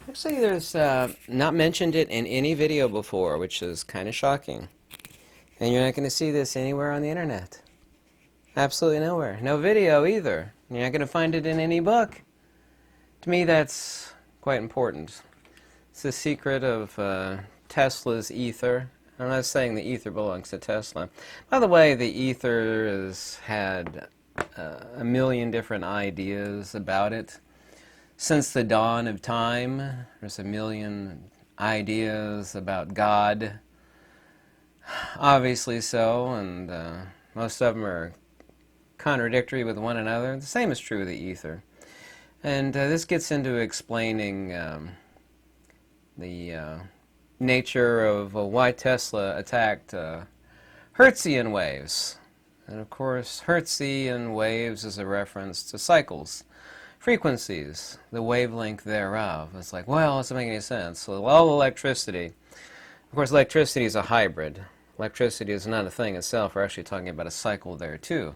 Actually, there's not mentioned it in any video before, which is kind of shocking. And you're not going to see this anywhere on the internet. Absolutely nowhere. No video either. You're not going to find it in any book. To me, that's quite important. It's the secret of Tesla's ether. I'm not saying the ether belongs to Tesla. By the way, the ether has had a million different ideas about it. Since the dawn of time, there's a million ideas about God. Obviously so, and most of them are contradictory with one another. The same is true with the ether. And this gets into explaining the nature of why Tesla attacked Hertzian waves. And of course, Hertzian waves is a reference to cycles, frequencies, the wavelength thereof. It's like, well, it doesn't make any sense. So all electricity, of course, electricity is a hybrid. Electricity is not a thing itself. We're actually talking about a cycle there, too.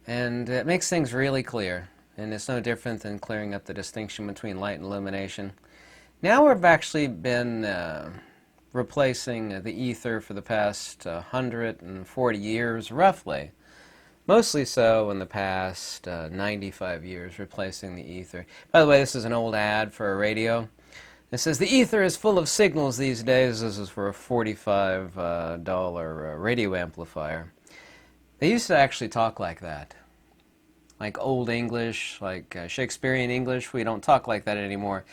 And it makes things really clear. And it's no different than clearing up the distinction between light and illumination. Now we've actually been replacing the ether for the past 140 years, roughly. Mostly so in the past 95 years, replacing the ether. By the way, this is an old ad for a radio. It says, the ether is full of signals these days. This is for a $45 radio amplifier. They used to actually talk like that. Like Old English, like Shakespearean English. We don't talk like that anymore.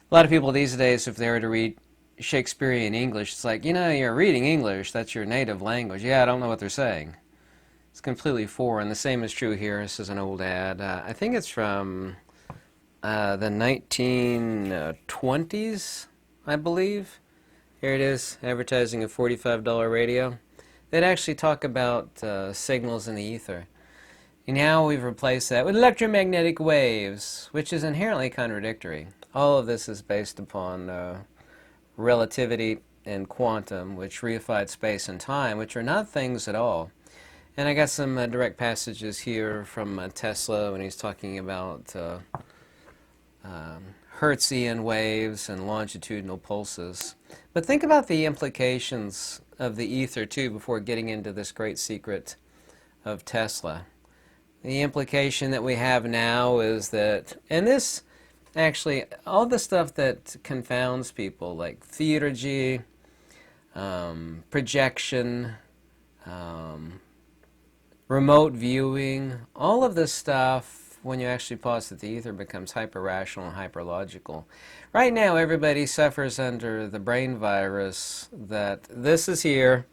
A lot of people these days, if they were to read Shakespearean English, it's like, you know, you're reading English. That's your native language. Yeah, I don't know what they're saying. It's completely foreign. The same is true here. This is an old ad. I think it's from the 1920s, I believe. Here it is, advertising a $45 radio. They'd actually talk about signals in the ether. And now we've replaced that with electromagnetic waves, which is inherently contradictory. All of this is based upon relativity and quantum, which reified space and time, which are not things at all. And I got some direct passages here from Tesla when he's talking about Hertzian waves and longitudinal pulses. But think about the implications of the ether, too, before getting into this great secret of Tesla. The implication that we have now is that, and this actually, all the stuff that confounds people, like theurgy, projection, remote viewing, all of this stuff, when you actually posit the ether, becomes hyper-rational and hyper-logical. Right now, everybody suffers under the brain virus that this is here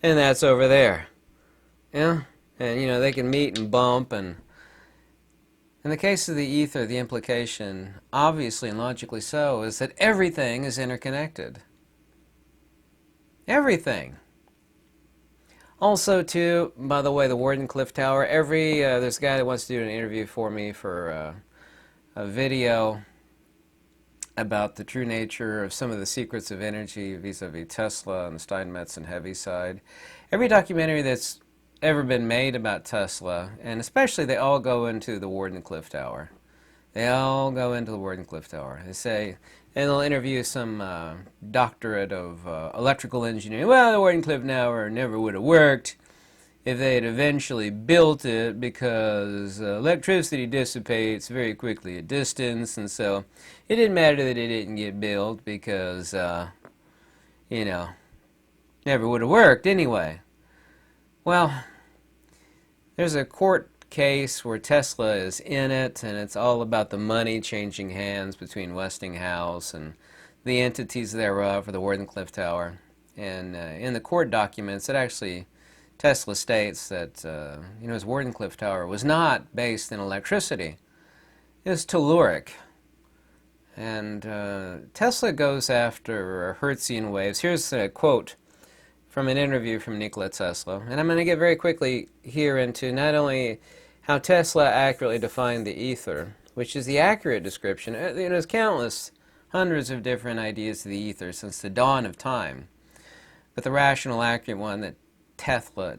and that's over there. Yeah? And, you know, they can meet and bump, and in the case of the ether, the implication, obviously and logically so, is that everything is interconnected. Everything. Also, too, by the way, the Wardenclyffe Tower, there's a guy that wants to do an interview for me for a video about the true nature of some of the secrets of energy vis-a-vis Tesla and the Steinmetz and Heaviside. Every documentary that's ever been made about Tesla, and especially they all go into the Wardenclyffe Tower. They all go into the Wardenclyffe Tower. They say, and they'll interview some doctorate of electrical engineering. Well, the Wardenclyffe Tower never would have worked if they had eventually built it, because electricity dissipates very quickly at distance, and so it didn't matter that it didn't get built because, you know, never would have worked anyway. Well, there's a court case where Tesla is in it, and it's all about the money changing hands between Westinghouse and the entities thereof for the Wardenclyffe Tower. And in the court documents, it actually, Tesla states that, you know, his Wardenclyffe Tower was not based in electricity. It was telluric. And Tesla goes after Hertzian waves. Here's a quote from an interview from Nikola Tesla. And I'm going to get very quickly here into not only how Tesla accurately defined the ether, which is the accurate description. There's countless, hundreds of different ideas of the ether since the dawn of time. But the rational, accurate one that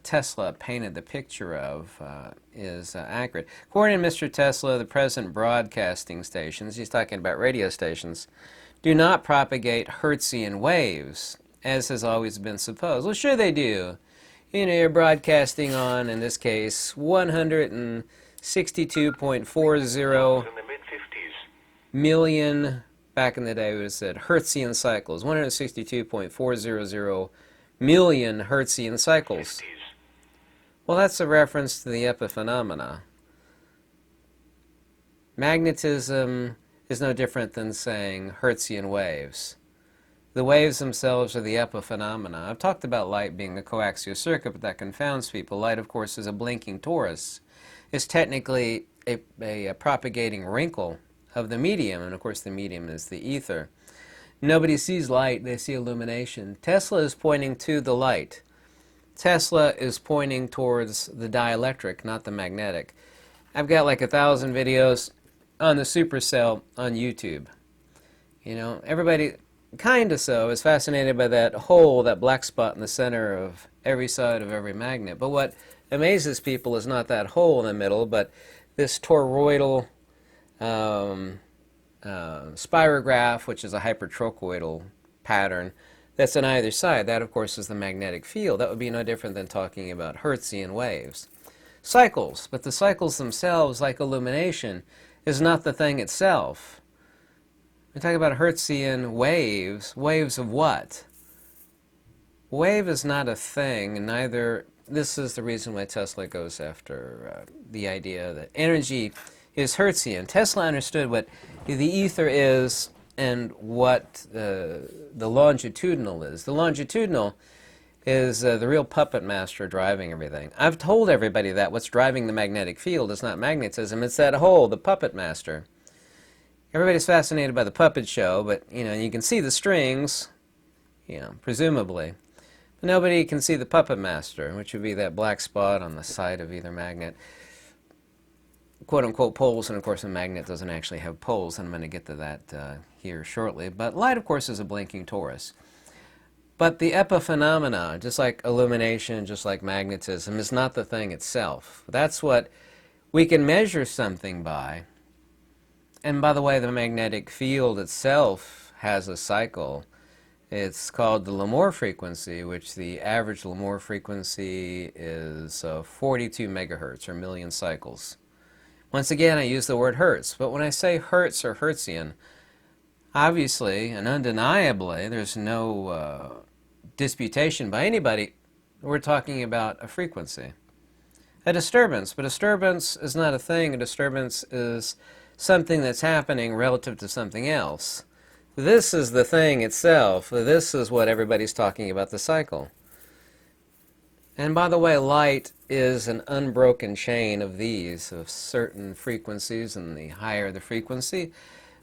Tesla painted the picture of is accurate. According to Mr. Tesla, the present broadcasting stations, he's talking about radio stations, do not propagate Hertzian waves, as has always been supposed. Well, sure they do. You know, you're broadcasting on, in this case, 162.40 million, back in the day we would have said Hertzian cycles, 162.400 million Hertzian cycles. Well, that's a reference to the epiphenomena. Magnetism is no different than saying Hertzian waves. The waves themselves are the epiphenomena. I've talked about light being a coaxial circuit, but that confounds people. Light, of course, is a blinking torus. It's technically a propagating wrinkle of the medium, and of course the medium is the ether. Nobody sees light, they see illumination. Tesla is pointing to the light. Tesla is pointing towards the dielectric, not the magnetic. I've got like 1,000 videos on the supercell on YouTube. You know, everybody kind of so is fascinated by that hole, that black spot in the center of every side of every magnet. But what amazes people is not that hole in the middle, but this toroidal spirograph, which is a hypertrochoidal pattern that's on either side. That, of course, is the magnetic field. That would be no different than talking about Hertzian waves. Cycles, but the cycles themselves, like illumination, is not the thing itself. We talk about Hertzian waves. Waves of what? Wave is not a thing, and neither. This is the reason why Tesla goes after the idea that energy is Hertzian. Tesla understood what the ether is and what the longitudinal is. The longitudinal is the real puppet master driving everything. I've told everybody that what's driving the magnetic field is not magnetism, it's that hole, the puppet master. Everybody's fascinated by the puppet show, but you know, you can see the strings, you know, presumably. But nobody can see the puppet master, which would be that black spot on the side of either magnet. Quote-unquote poles, and of course a magnet doesn't actually have poles, and I'm going to get to that here shortly. But light, of course, is a blinking torus. But the epiphenomena, just like illumination, just like magnetism, is not the thing itself. That's what we can measure something by. And by the way, the magnetic field itself has a cycle. It's called the L'Amour frequency, which the average L'Amour frequency is 42 megahertz, or million cycles. Once again, I use the word hertz, but when I say hertz or Hertzian, obviously and undeniably, there's no disputation by anybody, we're talking about a frequency. A disturbance, but a disturbance is not a thing. A disturbance is something that's happening relative to something else. This is the thing itself. This is what everybody's talking about, the cycle. And by the way, light is an unbroken chain of these, of certain frequencies, and the higher the frequency,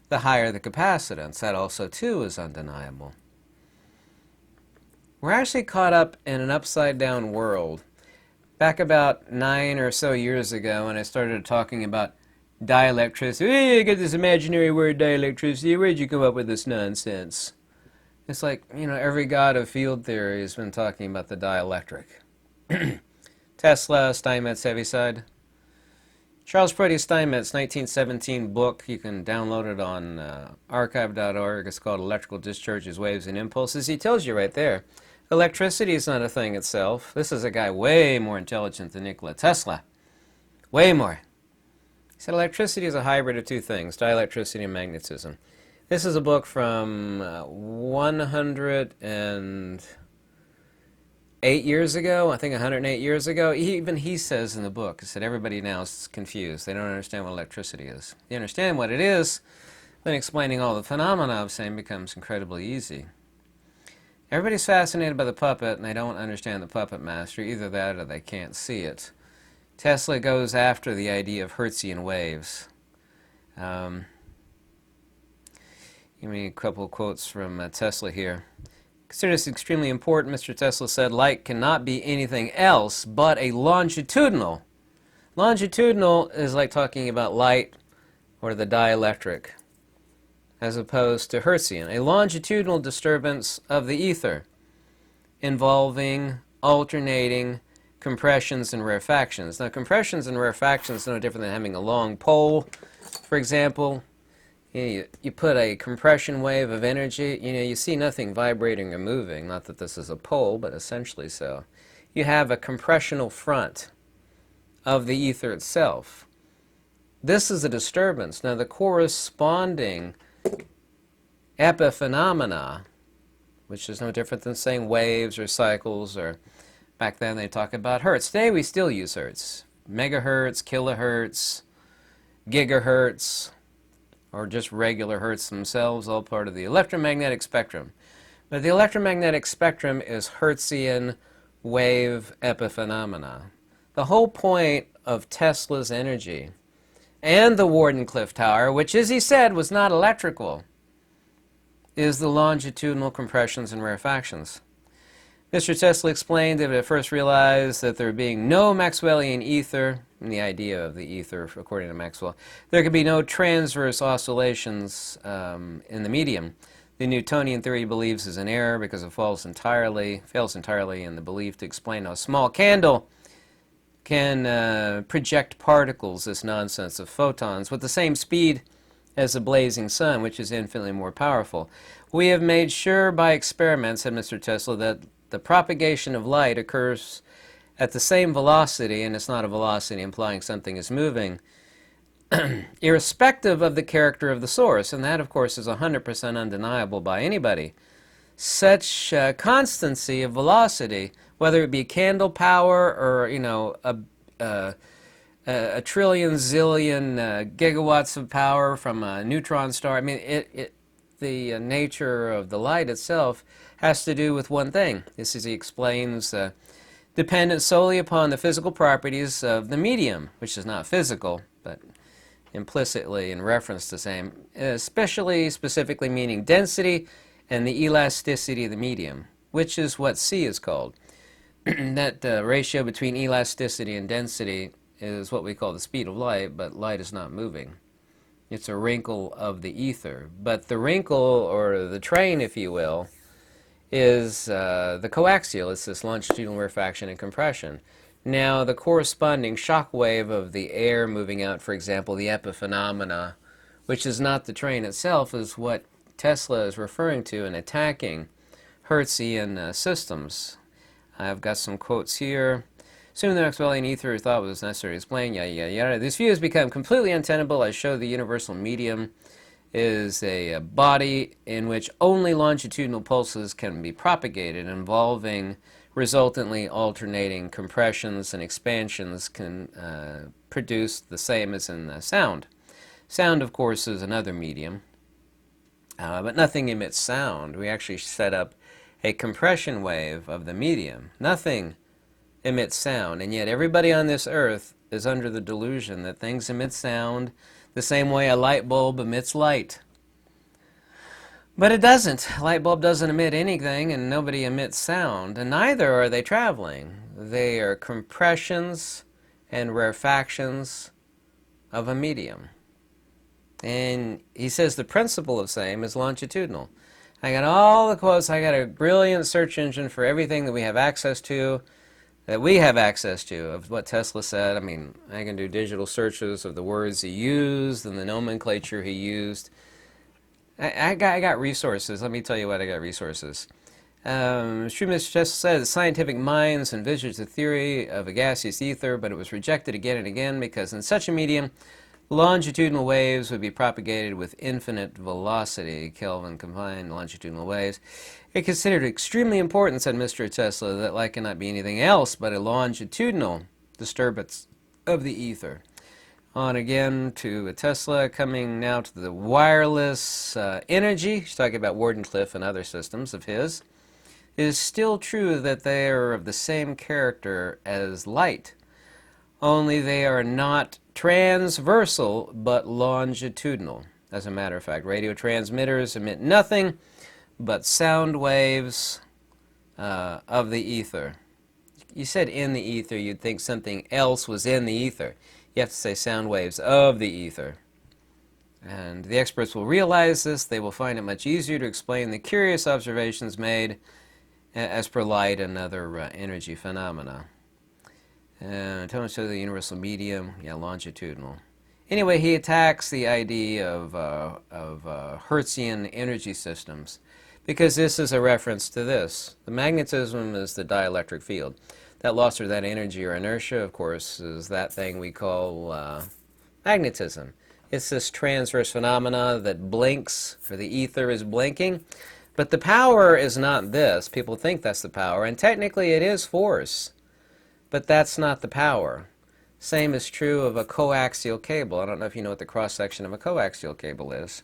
the higher the capacitance. That also, too, is undeniable. We're actually caught up in an upside-down world. Back about 9 or so years ago, when I started talking about dielectricity, hey, I got this imaginary word, dielectricity, where'd you come up with this nonsense? It's like, you know, every god of field theory has been talking about the dielectric. Tesla, Steinmetz, Heaviside. Charles Prody Steinmetz, 1917 book. You can download it on archive.org. It's called Electrical Discharges, Waves, and Impulses. He tells you right there, electricity is not a thing itself. This is a guy way more intelligent than Nikola Tesla. Way more. He said electricity is a hybrid of two things, dielectricity and magnetism. This is a book from 108 years ago, I think 108 years ago. Even he says in the book, he said everybody now is confused. They don't understand what electricity is. They understand what it is, then explaining all the phenomena of same becomes incredibly easy. Everybody's fascinated by the puppet, and they don't understand the puppet master. Either that or they can't see it. Tesla goes after the idea of Hertzian waves. Give me a couple of quotes from Tesla here. Consider this extremely important. Mr. Tesla said, light cannot be anything else but a longitudinal. Longitudinal is like talking about light or the dielectric, as opposed to Hertzian. A longitudinal disturbance of the ether involving alternating compressions and rarefactions. Now, compressions and rarefactions are no different than having a long pole, for example. You put a compression wave of energy, you see nothing vibrating or moving, not that this is a pole, but essentially so. You have a compressional front of the ether itself. This is a disturbance. Now, the corresponding epiphenomena, which is no different than saying waves or cycles, or back then they talk about hertz. Today we still use hertz. Megahertz, kilohertz, gigahertz, or just regular hertz themselves, all part of the electromagnetic spectrum. But the electromagnetic spectrum is Hertzian wave epiphenomena. The whole point of Tesla's energy and the Wardenclyffe Tower, which, as he said, was not electrical, is the longitudinal compressions and rarefactions. Mr. Tesla explained that it first realized that there being no Maxwellian ether, and the idea of the ether, according to Maxwell, there could be no transverse oscillations in the medium. The Newtonian theory believes is an error because it fails entirely in the belief to explain how a small candle can project particles, this nonsense of photons, with the same speed as a blazing sun, which is infinitely more powerful. We have made sure by experiments, said Mr. Tesla, that the propagation of light occurs at the same velocity, and it's not a velocity implying something is moving, irrespective of the character of the source, and that, of course, is 100% undeniable by anybody. Such constancy of velocity, whether it be candle power or, a trillion, zillion gigawatts of power from a neutron star, I mean, the nature of the light itself has to do with one thing. This, as he explains, dependent solely upon the physical properties of the medium, which is not physical, but implicitly in reference to the same, specifically meaning density and the elasticity of the medium, which is what C is called. That ratio between elasticity and density is what we call the speed of light, but light is not moving. It's a wrinkle of the ether. But the wrinkle, or the train, if you will, is the coaxial. It's this longitudinal rarefaction and compression. Now, the corresponding shock wave of the air moving out, for example, the epiphenomena, which is not the train itself, is what Tesla is referring to in attacking Hertzian systems. I've got some quotes here. Soon the Maxwellian ether thought was necessary to explain, yada, yada, yada. This view has become completely untenable. I show the universal medium is a body in which only longitudinal pulses can be propagated, involving resultantly alternating compressions and expansions can produce the same as in sound. Sound, of course, is another medium, but nothing emits sound. We actually set up a compression wave of the medium. Nothing emits sound, and yet everybody on this earth is under the delusion that things emit sound the same way a light bulb emits light. But it doesn't. A light bulb doesn't emit anything, and nobody emits sound, and neither are they traveling. They are compressions and rarefactions of a medium. And he says the principle of same is longitudinal. I got all the quotes. I got a brilliant search engine for everything that we have access to, of what Tesla said. I mean, I can do digital searches of the words he used and the nomenclature he used. I got resources. Let me tell you what I got resources. Mr. Tesla said that scientific minds envisaged the theory of a gaseous ether, but it was rejected again and again because in such a medium, longitudinal waves would be propagated with infinite velocity. Kelvin combined longitudinal waves. It considered extremely important, said Mr. Tesla, that light cannot be anything else but a longitudinal disturbance of the ether. On again to Tesla, coming now to the wireless energy. He's talking about Wardenclyffe and other systems of his. It is still true that they are of the same character as light, only they are not transversal but longitudinal. As a matter of fact, radio transmitters emit nothing but sound waves of the ether. You said in the ether, you'd think something else was in the ether. You have to say sound waves of the ether. And the experts will realize this. They will find it much easier to explain the curious observations made as per light and other energy phenomena. Atoms show the universal medium, yeah, longitudinal. Anyway, he attacks the idea of Hertzian energy systems because this is a reference to this. The magnetism is the dielectric field. That loss or that energy or inertia, of course, is that thing we call magnetism. It's this transverse phenomena that blinks, or the ether is blinking. But the power is not this. People think that's the power, and technically it is force. But that's not the power. Same is true of a coaxial cable. I don't know if you know what the cross-section of a coaxial cable is.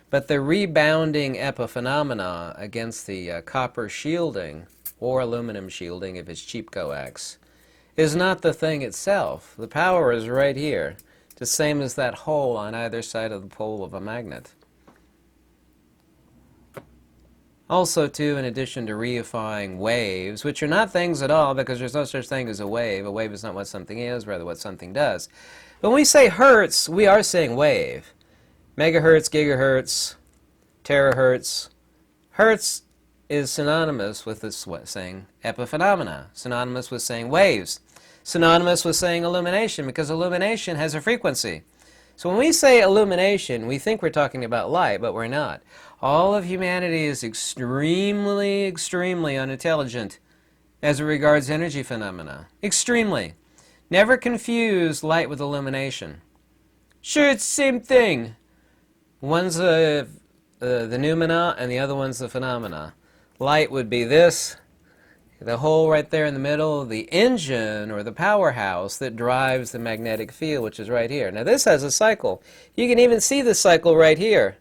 But the rebounding epiphenomena against the copper shielding, or aluminum shielding if it's cheap coax, is not the thing itself. The power is right here, the same as that hole on either side of the pole of a magnet. Also, too, in addition to reifying waves, which are not things at all because there's no such thing as a wave. A wave is not what something is, rather what something does. But when we say hertz, we are saying wave. Megahertz, gigahertz, terahertz. Hertz is synonymous with this saying epiphenomena, synonymous with saying waves, synonymous with saying illumination, because illumination has a frequency. So when we say illumination, we think we're talking about light, but we're not. All of humanity is extremely, extremely unintelligent as it regards energy phenomena. Extremely. Never confuse light with illumination. Sure, it's the same thing. One's the numina and the other one's the phenomena. Light would be this, the hole right there in the middle, the engine or the powerhouse that drives the magnetic field, which is right here. Now this has a cycle. You can even see the cycle right here.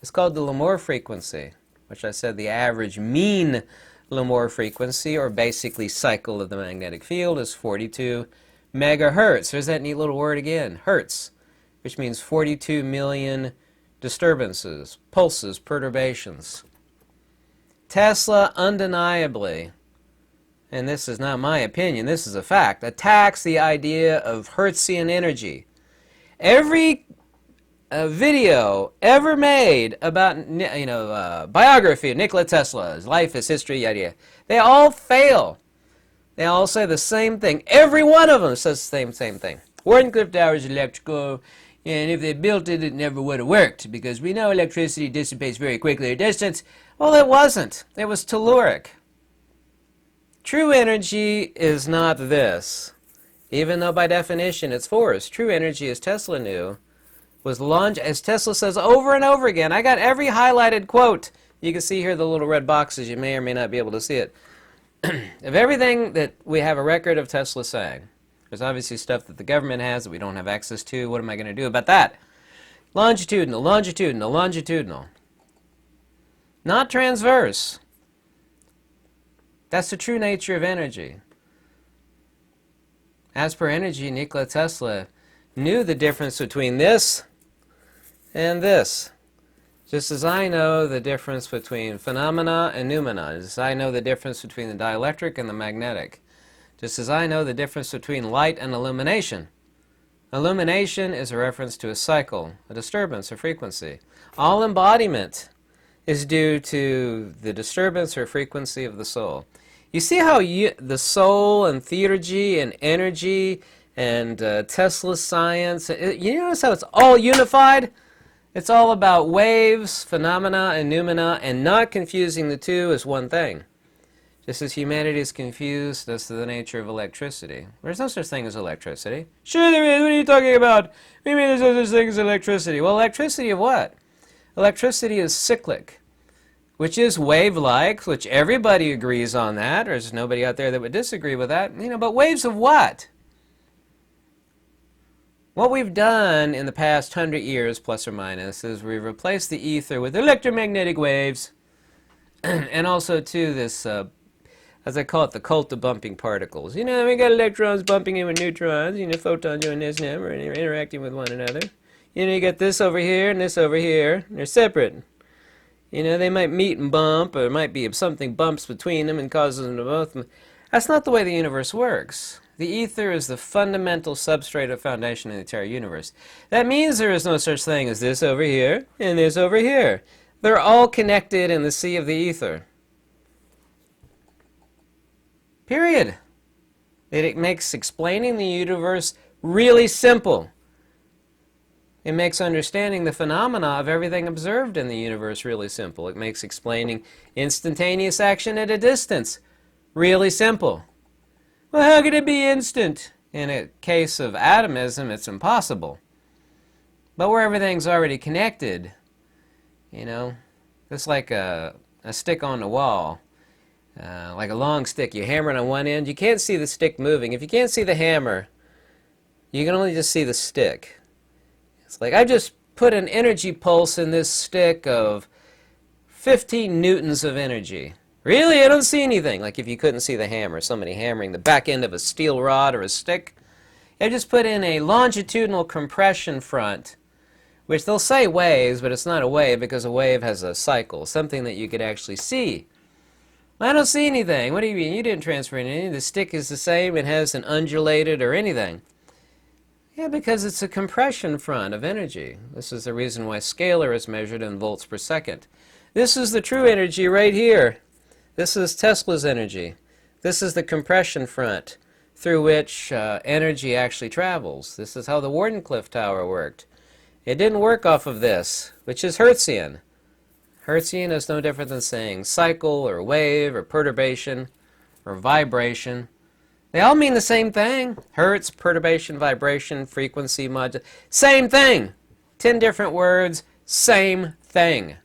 It's called the L'Amour frequency, which I said the average mean L'Amour frequency, or basically cycle of the magnetic field, is 42 megahertz. There's that neat little word again, hertz, which means 42 million disturbances, pulses, perturbations. Tesla undeniably, and this is not my opinion, this is a fact, attacks the idea of Hertzian energy. Every video ever made about, biography of Nikola Tesla, his life, his history, yada yada, they all fail. They all say the same thing. Every one of them says the same thing. Wardenclyffe tower is electrical, and if they built it, it never would have worked, because we know electricity dissipates very quickly at a distance. Well, it wasn't. It was telluric. True energy is not this, even though by definition it's force. True energy, as Tesla knew, was as Tesla says over and over again. I got every highlighted quote. You can see here the little red boxes. You may or may not be able to see it. Of everything that we have a record of Tesla saying, there's obviously stuff that the government has that we don't have access to. What am I going to do about that? Longitudinal, longitudinal, longitudinal. Not transverse. That's the true nature of energy. As per energy, Nikola Tesla knew the difference between this and this. Just as I know the difference between phenomena and numina. Just as I know the difference between the dielectric and the magnetic. Just as I know the difference between light and illumination. Illumination is a reference to a cycle, a disturbance, a frequency. All embodiment is due to the disturbance or frequency of the soul. You see how the soul and theurgy and energy and Tesla's science, you notice how it's all unified? It's all about waves, phenomena, and noumena, and not confusing the two as one thing. Just as humanity is confused as to the nature of electricity. There's no such thing as electricity. Sure there is. What are you talking about? What do you mean there's no such thing as electricity? Well, electricity of what? Electricity is cyclic, which is wave-like, which everybody agrees on that. There's nobody out there that would disagree with that. But waves of what? What we've done in the past 100 years, plus or minus, is we've replaced the ether with electromagnetic waves, and also, too, this, as I call it, the cult of bumping particles. We got electrons bumping in with neutrons, photons doing this now, and they're interacting with one another. You got this over here and this over here, and they're separate. They might meet and bump, or it might be something bumps between them and causes them to both. That's not the way the universe works. The ether is the fundamental substrate or foundation of the entire universe. That means there is no such thing as this over here and this over here. They're all connected in the sea of the ether. Period. It makes explaining the universe really simple. It makes understanding the phenomena of everything observed in the universe really simple. It makes explaining instantaneous action at a distance really simple. Well, how could it be instant? In a case of atomism, it's impossible. But where everything's already connected, it's like a stick on the wall. Like a long stick. You hammer it on one end. You can't see the stick moving. If you can't see the hammer, you can only just see the stick. It's like I just put an energy pulse in this stick of 15 newtons of energy. Really? I don't see anything. Like if you couldn't see the hammer, somebody hammering the back end of a steel rod or a stick. I just put in a longitudinal compression front, which they'll say waves, but it's not a wave because a wave has a cycle, something that you could actually see. I don't see anything. What do you mean? You didn't transfer anything. The stick is the same. It hasn't undulated or anything. Yeah, because it's a compression front of energy. This is the reason why scalar is measured in volts per second. This is the true energy right here. This is Tesla's energy. This is the compression front through which energy actually travels. This is how the Wardenclyffe tower worked. It didn't work off of this, which is Hertzian. Hertzian is no different than saying cycle or wave or perturbation or vibration. They all mean the same thing. Hertz, perturbation, vibration, frequency, modulation. Same thing. 10 different words, same thing.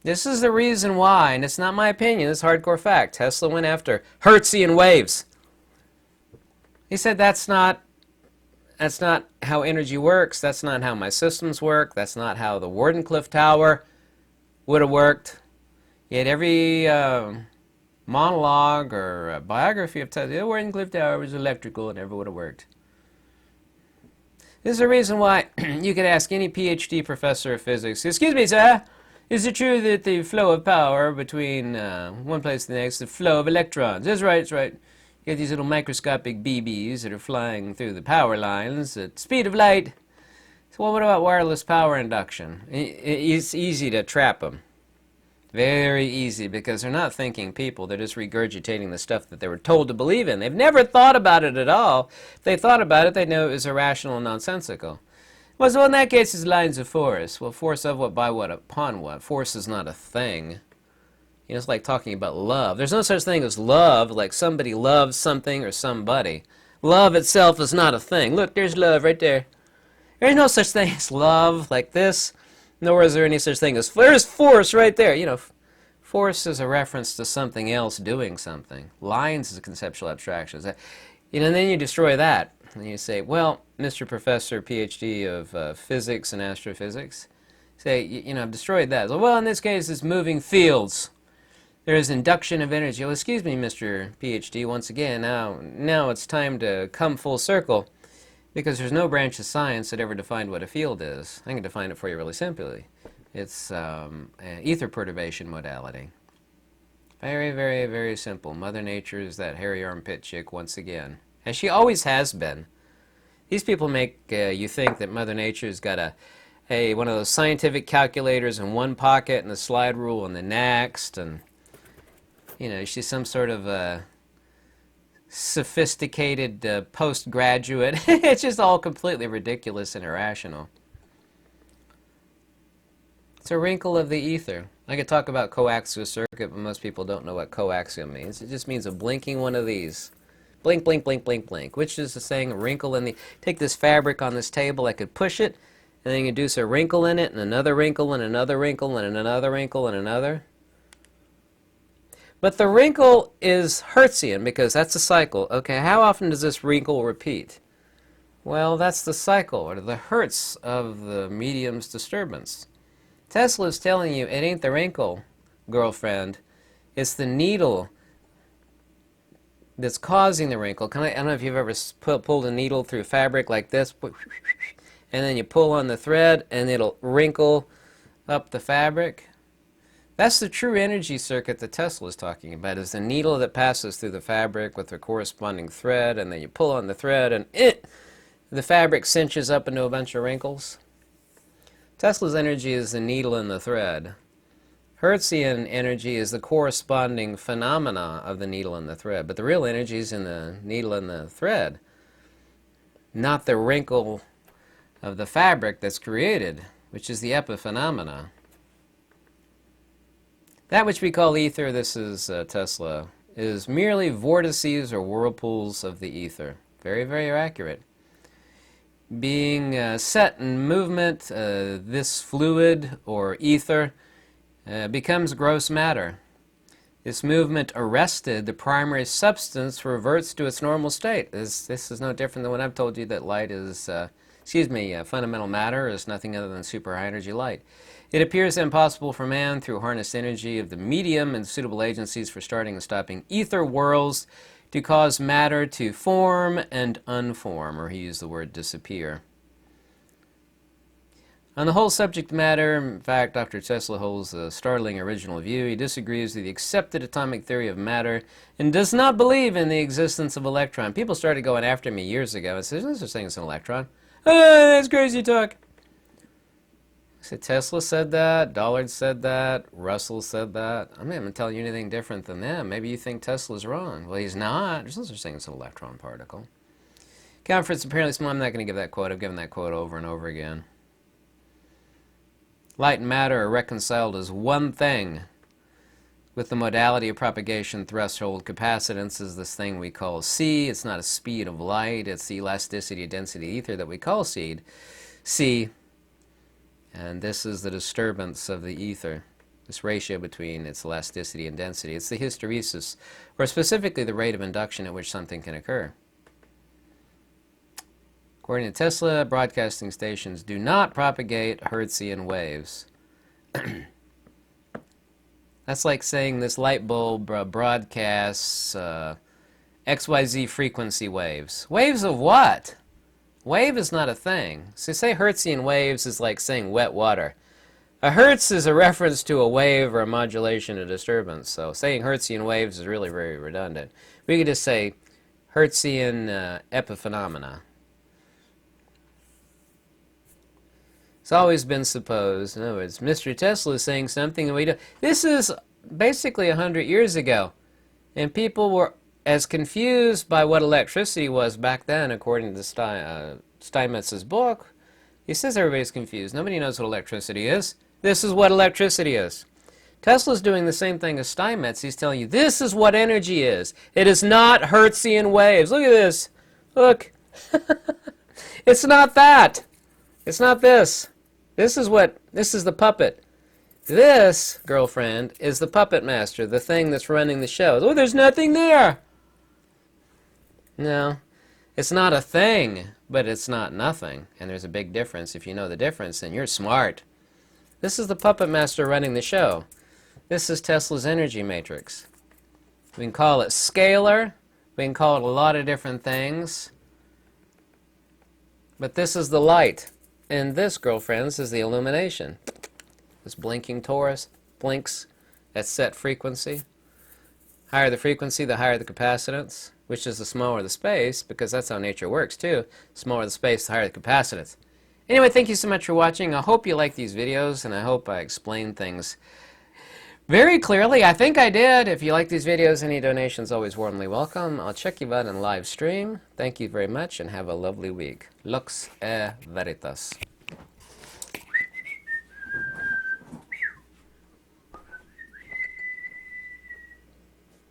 This is the reason why, and it's not my opinion, it's hardcore fact. Tesla went after Hertzian waves. He said that's not how energy works. That's not how my systems work. That's not how the Wardenclyffe tower would have worked. Yet every monologue or biography of Tesla, the Wardenclyffe tower was electrical and never would have worked. This is the reason why you could ask any PhD professor of physics, excuse me, sir, is it true that the flow of power between one place to the next, the flow of electrons? That's right, that's right. You get these little microscopic BBs that are flying through the power lines at the speed of light. So what about wireless power induction? It's easy to trap them. Very easy, because they're not thinking people. They're just regurgitating the stuff that they were told to believe in. They've never thought about it at all. If they thought about it, they'd know it was irrational and nonsensical. Well, so in that case, it's lines of force. Well, force of what, by what, upon what? Force is not a thing. It's like talking about love. There's no such thing as love, like somebody loves something or somebody. Love itself is not a thing. Look, there's love right there. There's no such thing as love like this, nor is there any such thing as, there's force right there. Force is a reference to something else doing something. Lines is a conceptual abstraction. And then you destroy that. And you say, well, Mr. Professor, PhD of physics and astrophysics, say, I've destroyed that. So, well, in this case, it's moving fields. There is induction of energy. Well, excuse me, Mr. PhD, once again, now it's time to come full circle. Because there's no branch of science that ever defined what a field is. I can define it for you really simply. It's an ether perturbation modality. Very, very, very simple. Mother Nature is that hairy armpit chick once again. And she always has been. These people make you think that Mother Nature's got one of those scientific calculators in one pocket and a slide rule in the next. And, she's some sort of sophisticated postgraduate. It's just all completely ridiculous and irrational. It's a wrinkle of the ether. I could talk about coaxial circuit, but most people don't know what coaxial means. It just means a blinking one of these. Blink, blink, blink, blink, blink. Which is the saying, a wrinkle in the... Take this fabric on this table, I could push it, and then induce a wrinkle in it, and another wrinkle, and another wrinkle, and another wrinkle, and another. But the wrinkle is Hertzian, because that's a cycle. Okay, how often does this wrinkle repeat? Well, that's the cycle, or the hertz of the medium's disturbance. Tesla is telling you it ain't the wrinkle, girlfriend. It's the needle that's causing the wrinkle. I don't know if you've ever pulled a needle through fabric like this, and then you pull on the thread, and it'll wrinkle up the fabric. That's the true energy circuit that Tesla is talking about, is the needle that passes through the fabric with the corresponding thread, and then you pull on the thread, and the fabric cinches up into a bunch of wrinkles. Tesla's energy is the needle in the thread. Hertzian energy is the corresponding phenomena of the needle and the thread, but the real energy is in the needle and the thread, not the wrinkle of the fabric that's created, which is the epiphenomena. That which we call ether, this is Tesla, is merely vortices or whirlpools of the ether. Very, very accurate. Being set in movement, this fluid or ether becomes gross matter. This movement arrested, the primary substance reverts to its normal state. This is no different than when I've told you that light is, fundamental matter is nothing other than super high energy light. It appears impossible for man, through harnessed energy of the medium and suitable agencies for starting and stopping ether whirls, to cause matter to form and unform, or he used the word disappear. On the whole subject matter, in fact, Dr. Tesla holds a startling original view. He disagrees with the accepted atomic theory of matter and does not believe in the existence of electron. People started going after me years ago and said, "There's no such thing as an electron." "Oh, that's crazy talk." I said, Tesla said that, Dollard said that, Russell said that. I'm not even telling you anything different than them. Maybe you think Tesla's wrong. Well, he's not. There's no such thing as an electron particle. Conference apparently small. I'm not going to give that quote. I've given that quote over and over again. Light and matter are reconciled as one thing. With the modality of propagation, threshold capacitance is this thing we call C. It's not a speed of light. It's the elasticity of density ether that we call C. And this is the disturbance of the ether, this ratio between its elasticity and density. It's the hysteresis, or specifically the rate of induction at which something can occur. According to Tesla, broadcasting stations do not propagate Hertzian waves. That's like saying this light bulb broadcasts XYZ frequency waves. Waves of what? Wave is not a thing. So say Hertzian waves is like saying wet water. A hertz is a reference to a wave or a modulation of disturbance. So saying Hertzian waves is really very redundant. We could just say Hertzian epiphenomena. It's always been supposed, in other words, Mr. Tesla is saying something and we don't. This is basically 100 years ago. And people were as confused by what electricity was back then, according to Steinmetz's book. He says everybody's confused. Nobody knows what electricity is. This is what electricity is. Tesla's doing the same thing as Steinmetz. He's telling you, this is what energy is. It is not Hertzian waves. Look at this. Look. It's not that. It's not this. This is the puppet. This, girlfriend, is the puppet master, the thing that's running the show. Oh, there's nothing there. No, it's not a thing, but it's not nothing. And there's a big difference. If you know the difference, then you're smart. This is the puppet master running the show. This is Tesla's energy matrix. We can call it scalar. We can call it a lot of different things. But this is the light. And this, girlfriends, is the illumination. This blinking torus blinks at set frequency. Higher the frequency, the higher the capacitance, which is the smaller the space, because that's how nature works too. Smaller the space, the higher the capacitance. Anyway, thank you so much for watching. I hope you like these videos, and I hope I explained things very clearly. I think I did. If you like these videos, any donations always warmly welcome. I'll check you out in live stream. Thank you very much, and have a lovely week. Lux e veritas.